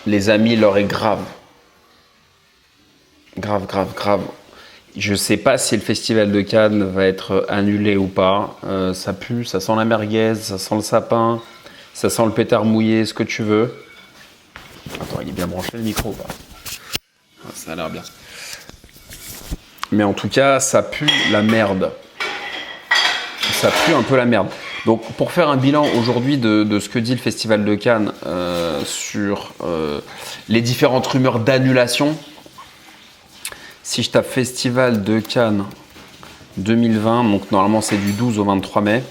les amis, l'heure est grave. Grave, grave, grave. Je sais pas si le festival de Cannes va être annulé ou pas. Ça pue, ça sent la merguez, ça sent le sapin, ça sent le pétard mouillé, ce que tu veux. Attends, il est bien branché le micro ou pas? Ça a l'air bien. Mais en tout cas, ça pue la merde. Ça pue un peu la merde. Donc, pour faire un bilan aujourd'hui de ce que dit le Festival de Cannes sur les différentes rumeurs d'annulation, si je tape Festival de Cannes 2020, donc normalement c'est du 12 au 23 mai,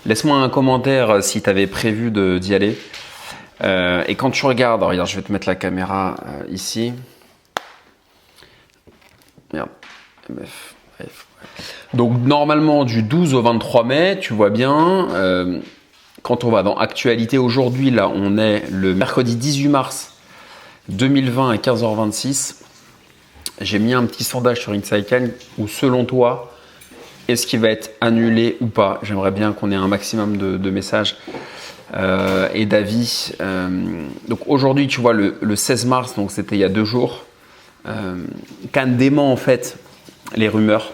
laisse-moi un commentaire si tu avais prévu d'y aller. Et quand tu regardes, regarde, je vais te mettre la caméra ici. Merde. Bref. Donc normalement du 12 au 23 mai, tu vois bien, quand on va dans Actualité aujourd'hui, là on est le mercredi 18 mars 2020 à 15h26. J'ai mis un petit sondage sur Inside Cannes où selon toi, est-ce qu'il va être annulé ou pas? J'aimerais bien qu'on ait un maximum de messages et d'avis. Donc aujourd'hui, tu vois, le 16 mars, donc c'était il y a 2 jours, Cannes dément en fait les rumeurs.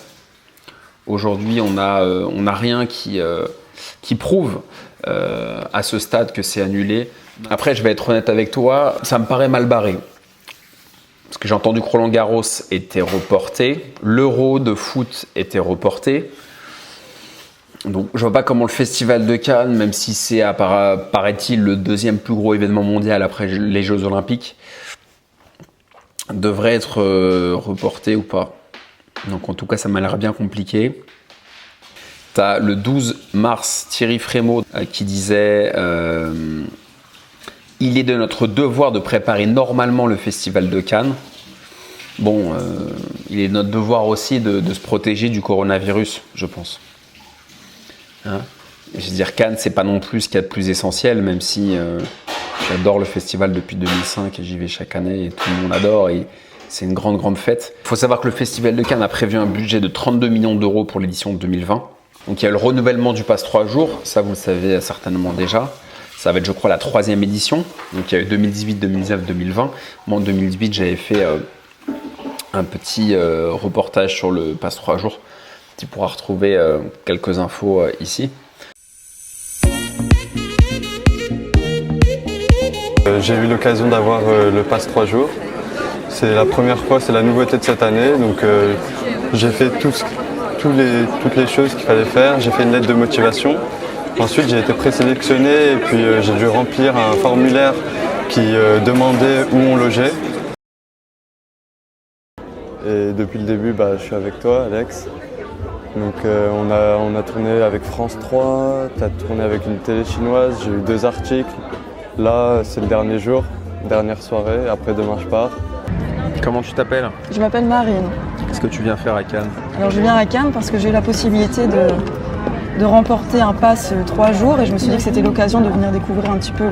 Aujourd'hui, on a rien qui prouve à ce stade que c'est annulé. Après, je vais être honnête avec toi, ça me paraît mal barré. Parce que j'ai entendu que Roland-Garros était reporté, l'Euro de foot était reporté. Donc je vois pas comment le Festival de Cannes, même si c'est, paraît-il, le 2e plus gros événement mondial après les Jeux Olympiques, devrait être reporté ou pas. Donc en tout cas, ça m'a l'air bien compliqué. Tu as le 12 mars, Thierry Frémaux qui disait il est de notre devoir de préparer normalement le Festival de Cannes. Bon, il est de notre devoir aussi de se protéger du coronavirus, je pense. Hein? Je veux dire, Cannes, c'est pas non plus ce qu'il y a de plus essentiel, même si j'adore le festival depuis 2005 et j'y vais chaque année et tout le monde adore. Et c'est une grande, grande fête. Il faut savoir que le Festival de Cannes a prévu un budget de 32 millions d'euros pour l'édition de 2020. Donc il y a le renouvellement du pass 3 jours, ça vous le savez certainement déjà. Ça va être, je crois, la 3e édition. Donc il y a eu 2018, 2019, 2020. Moi, en 2018, j'avais fait un petit reportage sur le pass 3 jours. Tu pourras retrouver quelques infos ici. J'ai eu l'occasion d'avoir le pass 3 jours. C'est la première fois, c'est la nouveauté de cette année. Donc j'ai fait toutes les choses qu'il fallait faire. J'ai fait une lettre de motivation. Ensuite, j'ai été présélectionné et puis j'ai dû remplir un formulaire qui demandait où on logeait. Et depuis le début, je suis avec toi, Alex. Donc on a tourné avec France 3, tu as tourné avec une télé chinoise, j'ai eu 2 articles. Là, c'est le dernier jour, dernière soirée, après demain je pars. Comment tu t'appelles? Je m'appelle Marine. Qu'est-ce que tu viens faire à Cannes? Alors je viens à Cannes parce que j'ai eu la possibilité de remporter un pass 3 jours et je me suis dit que c'était l'occasion de venir découvrir un petit peu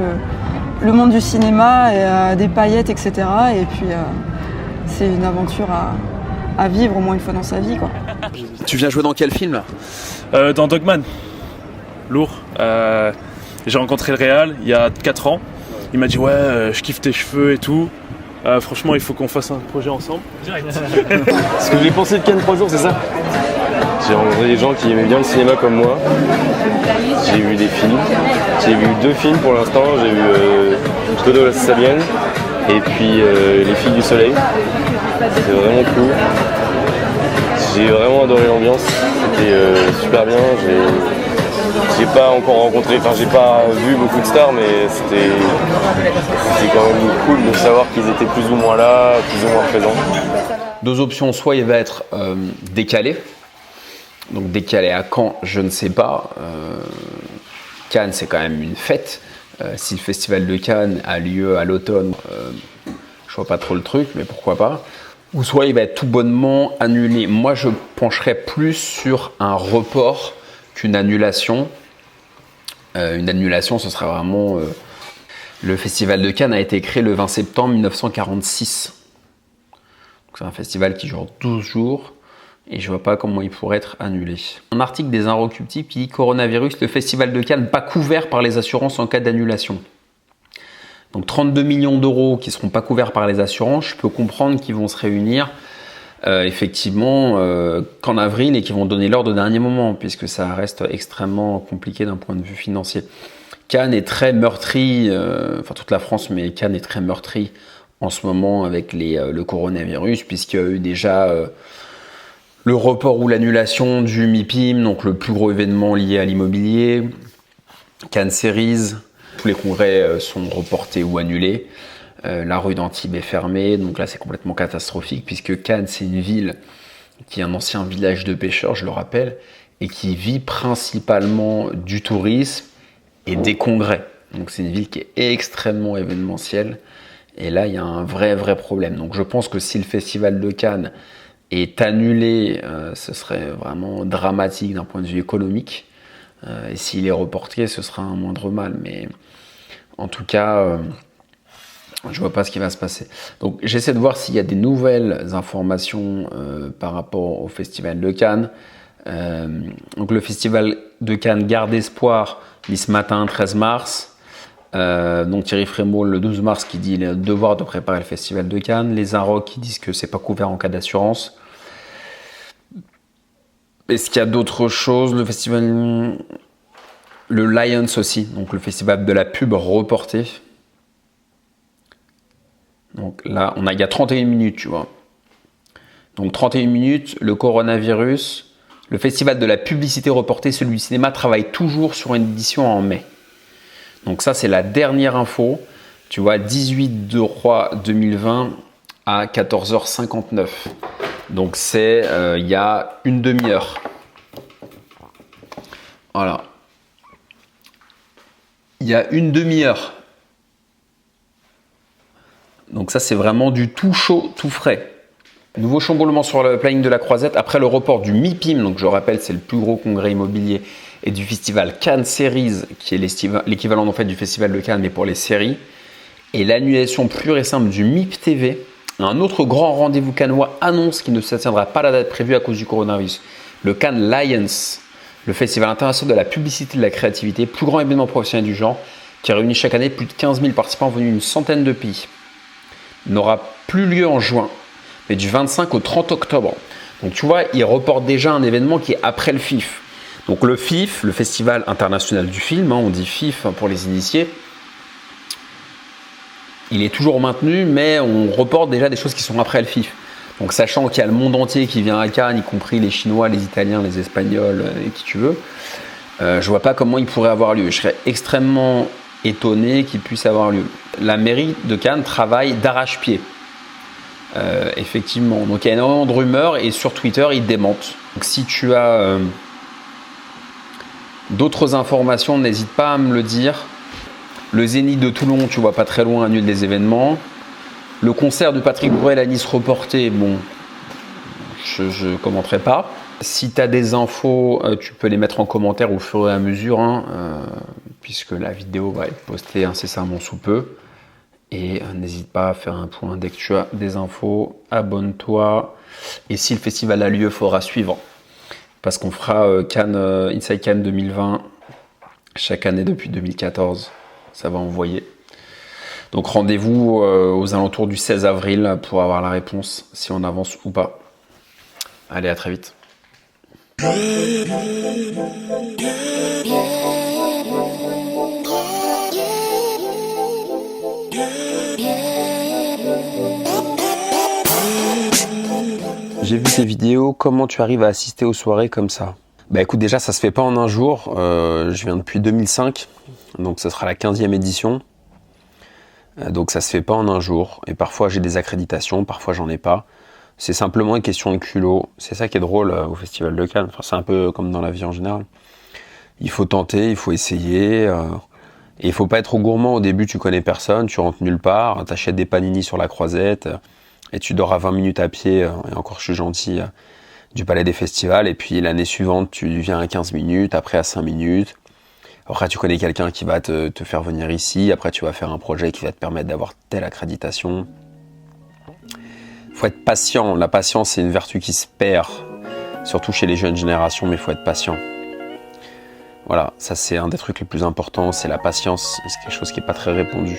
le monde du cinéma, et, des paillettes, etc. Et puis c'est une aventure à vivre au moins une fois dans sa vie, quoi. Tu viens jouer dans quel film là? Dans Dogman. Lourd. J'ai rencontré le réal il y a 4 ans. Il m'a dit ouais, je kiffe tes cheveux et tout. Franchement, il faut qu'on fasse un projet ensemble. Ce que j'ai pensé de Cannes 3 jours, c'est ça. J'ai rencontré des gens qui aimaient bien le cinéma comme moi. J'ai vu des films. J'ai vu 2 films pour l'instant. J'ai vu Todo la Sicilienne et puis Les Filles du Soleil. C'était vraiment cool. J'ai vraiment adoré l'ambiance. C'était super bien. J'ai pas encore rencontré, j'ai pas vu beaucoup de stars, mais c'était quand même cool de savoir qu'ils étaient plus ou moins là, plus ou moins présents. 2 options, soit il va être décalé. Donc décalé à quand, je ne sais pas. Cannes, c'est quand même une fête. Si le festival de Cannes a lieu à l'automne, je vois pas trop le truc, mais pourquoi pas. Ou soit il va être tout bonnement annulé. Moi, je pencherais plus sur un report qu'une annulation. Une annulation, ce serait vraiment... le Festival de Cannes a été créé le 20 septembre 1946. C'est un festival qui dure 12 jours et je vois pas comment il pourrait être annulé. Un article des Inrecuptibles qui dit « Coronavirus, le Festival de Cannes pas couvert par les assurances en cas d'annulation ». Donc 32 millions d'euros qui ne seront pas couverts par les assurances, je peux comprendre qu'ils vont se réunir effectivement qu'en avril et qu'ils vont donner l'ordre au dernier moment, puisque ça reste extrêmement compliqué d'un point de vue financier. Cannes est très meurtri, enfin toute la France, mais Cannes est très meurtri en ce moment avec le coronavirus, puisqu'il y a eu déjà le report ou l'annulation du MIPIM, donc le plus gros événement lié à l'immobilier, Cannes Series, tous les congrès sont reportés ou annulés. La rue d'Antibes est fermée, donc là c'est complètement catastrophique, puisque Cannes c'est une ville qui est un ancien village de pêcheurs, je le rappelle, et qui vit principalement du tourisme et des congrès. Donc c'est une ville qui est extrêmement événementielle, et là il y a un vrai problème. Donc je pense que si le festival de Cannes est annulé, ce serait vraiment dramatique d'un point de vue économique, et s'il est reporté, ce sera un moindre mal, mais en tout cas... je vois pas ce qui va se passer. Donc j'essaie de voir s'il y a des nouvelles informations par rapport au Festival de Cannes. Donc le Festival de Cannes garde espoir, dit ce matin 13 mars. Donc Thierry Frémaux le 12 mars qui dit le devoir de préparer le Festival de Cannes. Les Inrocks qui disent que c'est pas couvert en cas d'assurance. Est-ce qu'il y a d'autres choses? Le festival... Le Lions aussi, donc le Festival de la pub reporté. Donc là, il y a 31 minutes, tu vois. Donc 31 minutes, le coronavirus, le festival de la publicité reportée, celui du cinéma, travaille toujours sur une édition en mai. Donc ça, c'est la dernière info. Tu vois, 18/3/2020 à 14h59. Donc c'est il y a une demi-heure. Voilà. Il y a une demi-heure. Donc ça, c'est vraiment du tout chaud, tout frais. Nouveau chamboulement sur le planning de la Croisette. Après le report du MIPIM, donc je rappelle, c'est le plus gros congrès immobilier, et du festival Cannes Series, qui est l'équivalent en fait du festival de Cannes, mais pour les séries. Et l'annulation pure et simple du MIP TV. Un autre grand rendez-vous cannois annonce qu'il ne s'atteindra pas à la date prévue à cause du coronavirus. Le Cannes Lions, le festival international de la publicité et de la créativité, plus grand événement professionnel du genre, qui réunit chaque année plus de 15 000 participants venus d'une centaine de pays. N'aura plus lieu en juin, mais du 25 au 30 octobre. Donc tu vois, il reporte déjà un événement qui est après le FIF. Donc le FIF, le Festival international du film, on dit FIF pour les initiés, il est toujours maintenu, mais on reporte déjà des choses qui sont après le FIF. Donc sachant qu'il y a le monde entier qui vient à Cannes, y compris les Chinois, les Italiens, les Espagnols, et qui tu veux, je vois pas comment il pourrait avoir lieu. Je serais extrêmement étonné qu'il puisse avoir lieu. La mairie de Cannes travaille d'arrache-pied. Effectivement. Donc il y a énormément de rumeurs et sur Twitter, ils démentent. Donc si tu as d'autres informations, n'hésite pas à me le dire. Le Zénith de Toulon, tu vois, pas très loin, annule des événements. Le concert de Patrick Bruel à Nice reporté, bon, je commenterai pas. Si tu as des infos, tu peux les mettre en commentaire au fur et à mesure, puisque la vidéo va être postée incessamment sous peu. Et n'hésite pas à faire un point dès que tu as des infos, abonne-toi. Et si le festival a lieu, il faudra suivre. Parce qu'on fera Cannes, Inside Cannes 2020 chaque année depuis 2014. Ça va envoyer. Donc rendez-vous aux alentours du 16 avril pour avoir la réponse, si on avance ou pas. Allez, à très vite. J'ai vu tes vidéos, comment tu arrives à assister aux soirées comme ça? Bah écoute, déjà ça se fait pas en un jour, je viens depuis 2005, donc ce sera la 15e édition. Donc ça se fait pas en un jour, et parfois j'ai des accréditations, parfois j'en ai pas. C'est simplement une question de culot, c'est ça qui est drôle au Festival de Cannes, enfin, c'est un peu comme dans la vie en général. Il faut tenter, il faut essayer, et il faut pas être trop gourmand au début, tu connais personne, tu rentres nulle part, t'achètes des panini sur la Croisette, et tu dors à 20 minutes à pied, et encore je suis gentil, du Palais des Festivals, et puis l'année suivante tu viens à 15 minutes, après à 5 minutes. Après, tu connais quelqu'un qui va te faire venir ici. Après, tu vas faire un projet qui va te permettre d'avoir telle accréditation. Il faut être patient. La patience, c'est une vertu qui se perd, surtout chez les jeunes générations, mais il faut être patient. Voilà, ça c'est un des trucs les plus importants, c'est la patience. C'est quelque chose qui n'est pas très répandu.